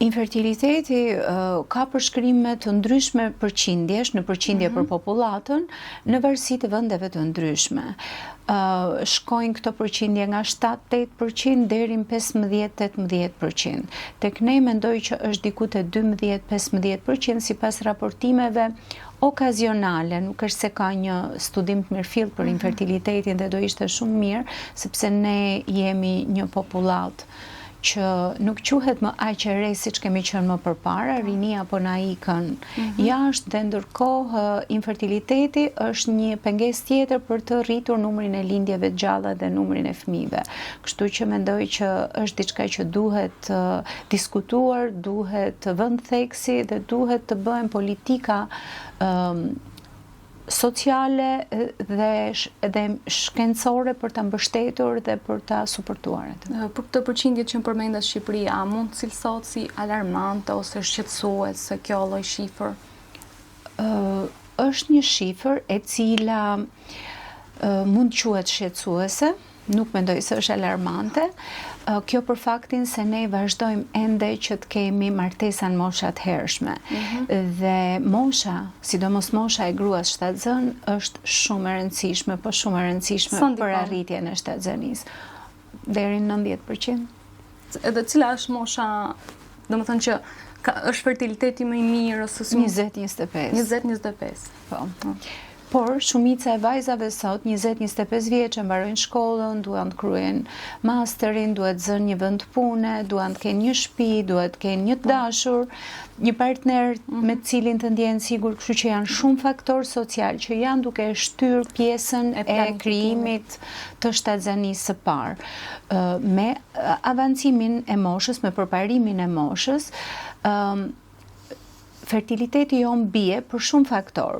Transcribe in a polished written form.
Infertiliteti ka përshkrime të ndryshme përqindjesh, në përqindje për popullatën, në varësi të vendeve të ndryshme. Shkojnë këto përqindje nga 7-8% deri në 15-18%. Tek ne mendoj që është diku te 12-15% sipas raportimeve okazionale, nuk është se ka një studim të mirëfill për infertilitetin dhe do ishte shumë mirë, sepse ne jemi një popullat që nuk quhet më aq e re siç kemi qenë më përpara, rinia po na ikën jashtë dhe ndërkohë infertiliteti është një pengesë tjetër për të rritur numrin e lindjeve të gjalla dhe numrin e fëmijëve. Kështu që mendoj që është diçka që duhet diskutuar, duhet vënë theksi dhe duhet të bëhen politika sociale dhe shkencore për ta mbështetur dhe për ta suportuar atë. Për këtë përqindje që përmendet Shqipëria, a mund të cilësohet si alarmante ose shqetësuese kjo lloj shifër? Është një shifër e cila mund të quhet shqetësuese, nuk mendoj se është alarmante. Kjo për faktin se ne vazhdojmë ende që të kemi martesa në mosha të hershme. Dhe mosha, sidomos mosha e gruas shtatzën, është shumë e rëndësishme, po shumë e rëndësishme për arritjen e shtatëzënisë. Deri në 90%. Edhe cila është mosha, domethënë që është fertiliteti më i mirë ose 20-25. 20-25. Po. Por shumica e vajzave sot 20-25 vjeçë mbarojnë shkollën, duan të kryejnë masterin, duhet zënë një vend pune, duan të kenë një shtëpi, duhet të kenë një të dashur, një partner me të cilin të ndjehen sigur, kështu që janë shumë faktorë social që janë duke shtyr pjesën e krijimit të shtatëzanisë së parë. Me avancimin e moshës, me përparimin e moshës, fertiliteti jon bie për shumë faktorë.